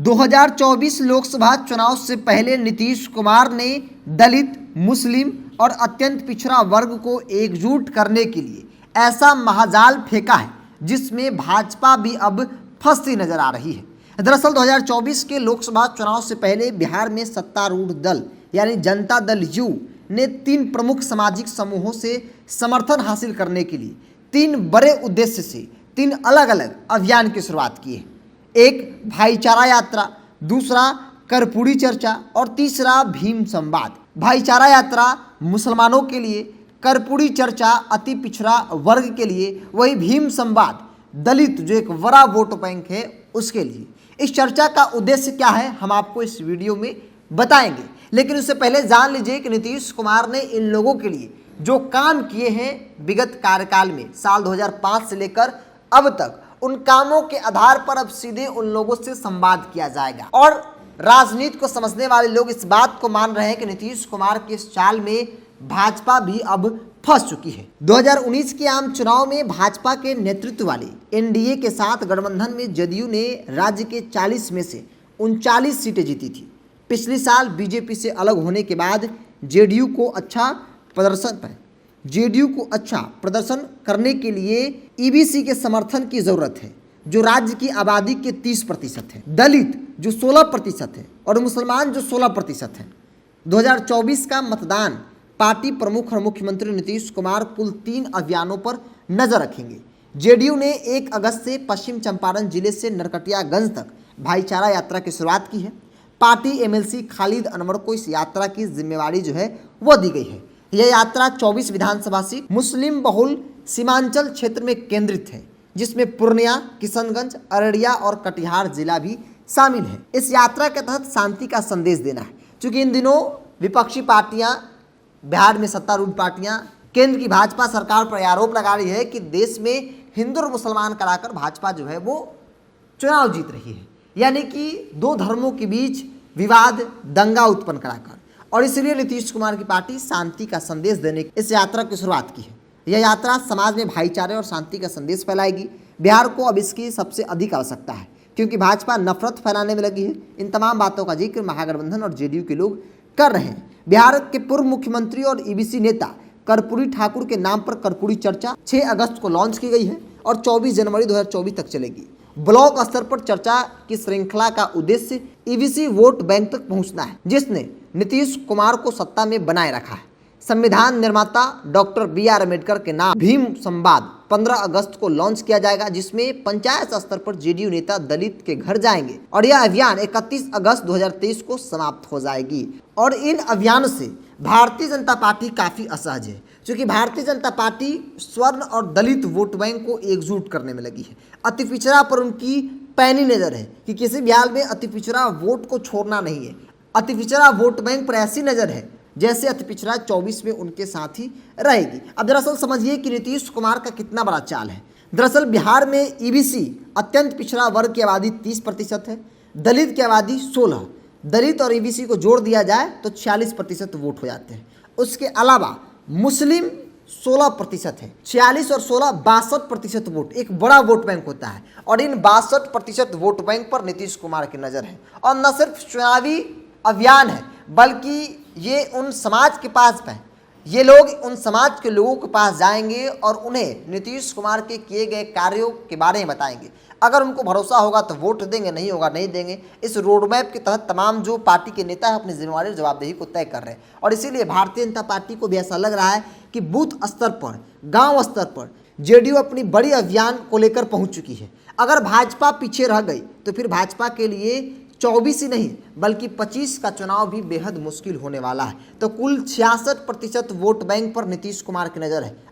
2024 लोकसभा चुनाव से पहले नीतीश कुमार ने दलित, मुस्लिम और अत्यंत पिछड़ा वर्ग को एकजुट करने के लिए ऐसा महाजाल फेंका है जिसमें भाजपा भी अब फंसती नजर आ रही है। दरअसल 2024 के लोकसभा चुनाव से पहले बिहार में सत्तारूढ़ दल यानी जनता दल यू ने 3 प्रमुख सामाजिक समूहों से समर्थन हासिल करने के लिए 3 बड़े उद्देश्य से 3 अलग अलग अभियान की शुरुआत की है। एक भाईचारा यात्रा, दूसरा कर्पूरी चर्चा और तीसरा भीम संवाद। भाईचारा यात्रा मुसलमानों के लिए, कर्पूरी चर्चा अति पिछड़ा वर्ग के लिए, वही भीम संवाद दलित जो एक बड़ा वोट बैंक है उसके लिए। इस चर्चा का उद्देश्य क्या है हम आपको इस वीडियो में बताएंगे, लेकिन उससे पहले जान लीजिए कि नीतीश कुमार ने इन लोगों के लिए जो काम किए हैं विगत कार्यकाल में साल 2005 से लेकर अब तक, उन कामों के आधार पर अब सीधे उन लोगों से संवाद किया जाएगा। और राजनीति को समझने वाले लोग इस बात को मान रहे हैं कि नीतीश कुमार के इस चाल में भाजपा भी अब फंस चुकी है। 2019 के आम चुनाव में भाजपा के नेतृत्व वाले एनडीए के साथ गठबंधन में जदयू ने राज्य के 40 में से 39 सीटें जीती थी। पिछले साल बीजेपी से अलग होने के बाद जेडीयू को अच्छा प्रदर्शन करने के लिए ईबीसी के समर्थन की जरूरत है, जो राज्य की आबादी के 30% है, दलित जो 16% है और मुसलमान जो 16% है। 2024 का मतदान पार्टी प्रमुख और मुख्यमंत्री नीतीश कुमार कुल 3 अभियानों पर नजर रखेंगे। जेडीयू ने 1 अगस्त से पश्चिम चंपारण जिले से नरकटियागंज तक भाईचारा यात्रा की शुरुआत की है। पार्टी एमएलसी खालिद अनवर को इस यात्रा की जिम्मेवारी जो है वो दी गई है। यह यात्रा 24 विधानसभा सीट मुस्लिम बहुल सीमांचल क्षेत्र में केंद्रित है, जिसमें पूर्णिया, किशनगंज, अररिया और कटिहार जिला भी शामिल है। इस यात्रा के तहत शांति का संदेश देना है, क्योंकि इन दिनों विपक्षी पार्टियां, बिहार में सत्तारूढ़ पार्टियां केंद्र की भाजपा सरकार पर आरोप लगा रही है कि देश में हिंदू और मुसलमान कराकर भाजपा जो है वो चुनाव जीत रही है, यानी कि 2 धर्मों के बीच विवाद, दंगा उत्पन्न कराकर। और इसलिए नीतीश कुमार की पार्टी शांति का संदेश देने की इस यात्रा की शुरुआत की है। यह यात्रा समाज में भाईचारे और शांति का संदेश फैलाएगी। बिहार को अब इसकी सबसे अधिक आवश्यकता है, क्योंकि भाजपा नफरत फैलाने में लगी है। इन तमाम बातों का जिक्र महागठबंधन और जेडीयू के लोग कर रहे हैं। बिहार के पूर्व मुख्यमंत्री और ईबीसी नेता कर्पूरी ठाकुर के नाम पर कर्पूरी चर्चा 6 अगस्त को लॉन्च की गई है और 24 जनवरी 2024 तक चलेगी। ब्लॉक स्तर पर चर्चा की श्रृंखला का उद्देश्य ईबीसी वोट बैंक तक पहुंचना है, जिसने नीतीश कुमार को सत्ता में बनाए रखा है। संविधान निर्माता डॉक्टर BR अम्बेडकर के नाम भीम संवाद 15 अगस्त को लॉन्च किया जाएगा, जिसमें पंचायत स्तर पर जेडीयू नेता दलित के घर जाएंगे और यह अभियान 31 अगस्त 2023 को समाप्त हो जाएगी। और इन अभियानों से भारतीय जनता पार्टी काफी असहज है, क्योंकि भारतीय जनता पार्टी स्वर्ण और दलित वोट बैंक को एकजुट करने में लगी है। अति पिछड़ा पर उनकी पैनी नजर है कि किसी भी हाल में अति पिछड़ा वोट को छोड़ना नहीं है। अति पिछड़ा वोट बैंक पर ऐसी नजर है जैसे अति पिछड़ा 24 में उनके साथ ही रहेगी। अब दरअसल समझिए कि नीतीश कुमार का कितना बड़ा चाल है। दरअसल बिहार में ईबीसी अत्यंत पिछड़ा वर्ग की आबादी 30% है, दलित की आबादी 16। दलित और ईबीसी को जोड़ दिया जाए तो 46% वोट हो जाते हैं। उसके अलावा मुस्लिम 16% है। 46 और 16 62% वोट, एक बड़ा वोट बैंक होता है। और इन 62% वोट बैंक पर नीतीश कुमार की नज़र है। और न सिर्फ चुनावी अभियान है, बल्कि ये उन समाज के पास है, ये लोग उन समाज के लोगों के पास जाएंगे और उन्हें नीतीश कुमार के किए गए कार्यों के बारे में बताएंगे। अगर उनको भरोसा होगा तो वोट देंगे, नहीं होगा नहीं देंगे। इस रोडमैप के तहत तमाम जो पार्टी के नेता है अपनी जिम्मेवारी और जवाबदेही को तय कर रहे हैं। और इसीलिए भारतीय जनता पार्टी को भी ऐसा लग रहा है कि बूथ स्तर पर, गांव स्तर पर जेडीयू अपनी बड़ी अभियान को लेकर पहुंच चुकी है। अगर भाजपा पीछे रह गई तो फिर भाजपा के लिए 24 ही नहीं बल्कि 25 का चुनाव भी बेहद मुश्किल होने वाला है। तो कुल 66% वोट बैंक पर नीतीश कुमार की नज़र है।